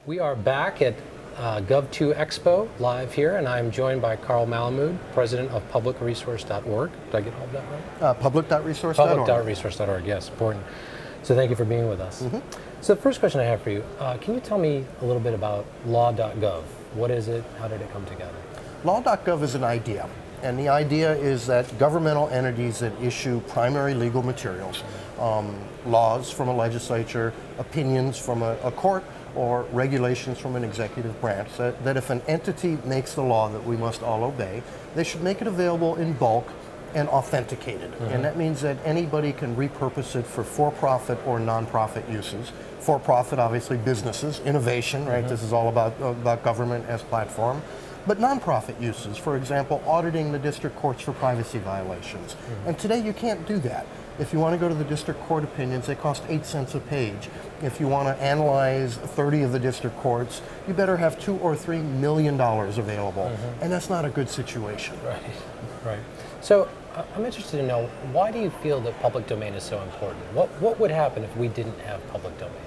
We are back at Gov2 Expo live here, and I'm joined by Carl Malamud, president of publicresource.org. Did I get all of that right? Public.resource.org. Public.resource.org, yes, important. So thank you for being with us. So the first question I have for you, can you tell me a little bit about law.gov? What is it? How did it come together? Law.gov is an idea. And the idea is that governmental entities that issue primary legal materials, laws from a legislature, opinions from a court, or regulations from an executive branch, that if an entity makes the law that we must all obey, they should make it available in bulk and authenticated. And that means that anybody can repurpose it for-profit or non-profit uses. For-profit, obviously, businesses, innovation, right? This is all about government as platform. But non-profit uses, for example, auditing the district courts for privacy violations. And today you can't do that. If you want to go to the district court opinions, they cost 8 cents a page. If you want to analyze 30 of the district courts, you better have $2 or $3 million available. And that's not a good situation. Right. So I'm interested to know, why do you feel that public domain is so important? What would happen if we didn't have public domain?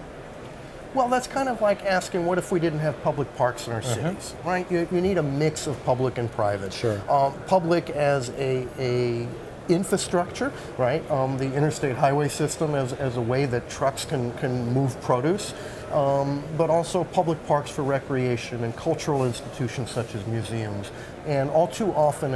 Well, that's kind of like asking, what if we didn't have public parks in our cities, right? You need a mix of public and private. Sure. Public as a infrastructure, right? The interstate highway system as a way that trucks can move produce, but also public parks for recreation and cultural institutions such as museums. And all too often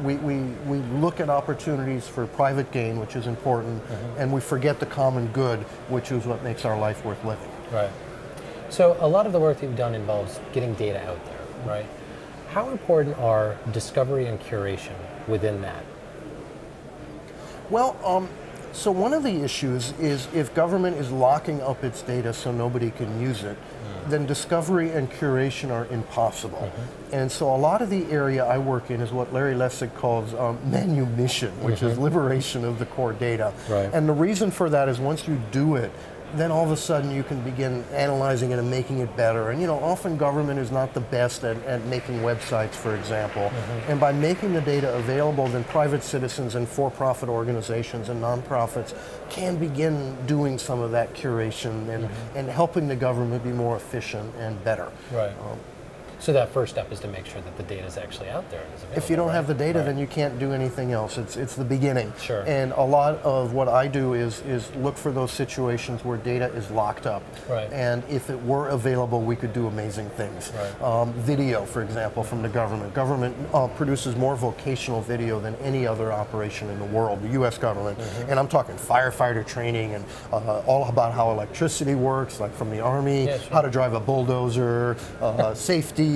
we look at opportunities for private gain, which is important, and we forget the common good, which is what makes our life worth living. Right. So a lot of the work that you've done involves getting data out there, right? How important are discovery and curation within that? Well, so one of the issues is if government is locking up its data so nobody can use it, then discovery and curation are impossible. And so a lot of the area I work in is what Larry Lessig calls manumission, which is liberation of the core data. Right. And the reason for that is once you do it, then all of a sudden you can begin analyzing it and making it better. And often government is not the best at making websites, for example. And by making the data available, then private citizens and for-profit organizations and nonprofits can begin doing some of that curation and helping the government be more efficient and better. Right. So that first step is to make sure that the data is actually out there and is available. If you don't have the data, then you can't do anything else. It's the beginning. Sure. And a lot of what I do is look for those situations where data is locked up. Right. And if it were available, we could do amazing things. Right. Video, for example, from the government. Government produces more vocational video than any other operation in the world, the U.S. government. And I'm talking firefighter training and all about how electricity works, like from the Army, how to drive a bulldozer, safety,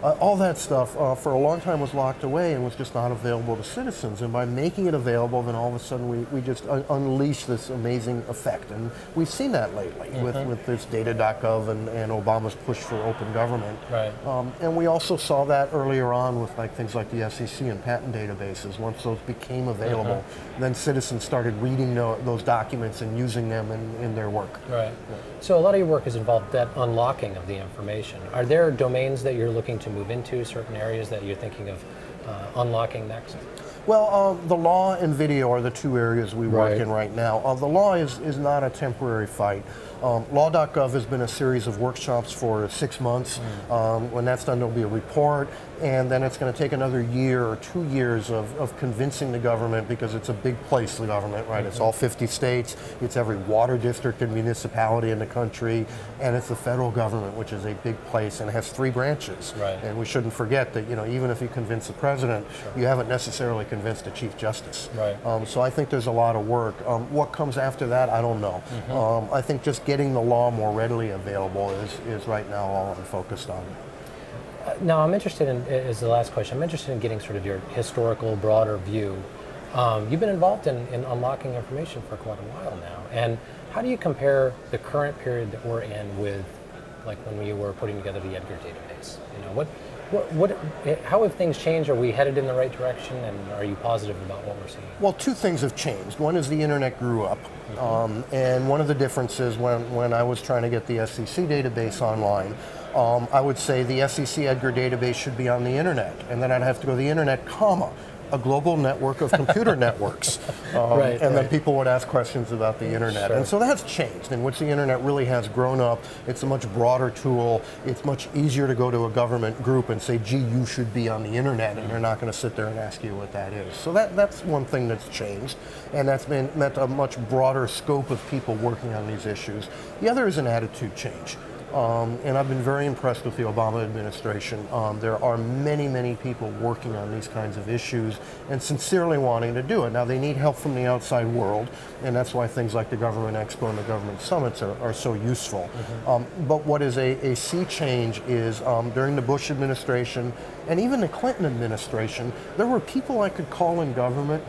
all that stuff for a long time was locked away and was just not available to citizens. And by making it available, then all of a sudden we just unleash this amazing effect. And we've seen that lately with this data.gov and Obama's push for open government. Right. And we also saw that earlier on with things like the SEC and patent databases. Once those became available, then citizens started reading those documents and using them in their work. Right. So a lot of your work has involved that unlocking of the information. Are there domains that you're looking to move into, certain areas that you're thinking of unlocking next? Well, the law and video are the two areas we work in right now. The law is not a temporary fight. Law.gov has been a series of workshops for 6 months. When that's done, there'll be a report, and then it's going to take another year or 2 years of convincing the government, because it's a big place, the government, right? It's all 50 states, it's every water district and municipality in the country, and it's the federal government, which is a big place and has 3 branches. Right. And we shouldn't forget that, even if you convince the president, you haven't necessarily convinced the Chief Justice. Right. So I think there's a lot of work. What comes after that, I don't know. I think just getting the law more readily available is right now all I'm focused on. Now I'm interested in, as the last question, I'm interested in getting sort of your historical, broader view. You've been involved in unlocking information for quite a while now, and how do you compare the current period that we're in with, like, when you were putting together the Edgar database? How have things changed? Are we headed in the right direction, and are you positive about what we're seeing? Well, 2 things have changed. One is the internet grew up, and one of the differences when I was trying to get the SEC database online, I would say the SEC Edgar database should be on the internet, and then I'd have to go to the internet, a global network of computer networks. And then people would ask questions about the internet. And so that's changed, in which the internet really has grown up. It's a much broader tool. It's much easier to go to a government group and say, gee, you should be on the internet, and they're not going to sit there and ask you what that is. So that's one thing that's changed, and that's meant a much broader scope of people working on these issues. The other is an attitude change. And I've been very impressed with the Obama administration. There are many, many people working on these kinds of issues and sincerely wanting to do it. Now, they need help from the outside world, and that's why things like the Government Expo and the government summits are so useful. But what is a sea change is during the Bush administration and even the Clinton administration, there were people I could call in government,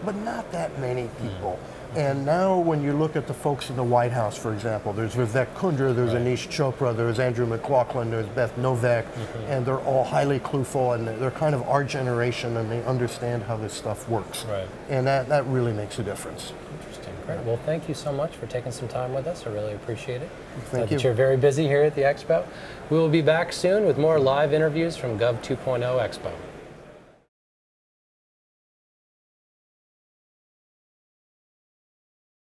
but not that many people. And now when you look at the folks in the White House, for example, there's Vivek Kundra, there's Anish Chopra, there's Andrew McLaughlin, there's Beth Novak, and they're all highly clueful, and they're kind of our generation, and they understand how this stuff works. And that really makes a difference. Interesting. Great. Well, thank you so much for taking some time with us. I really appreciate it. Thank you. You're very busy here at the Expo. We will be back soon with more live interviews from Gov 2.0 Expo.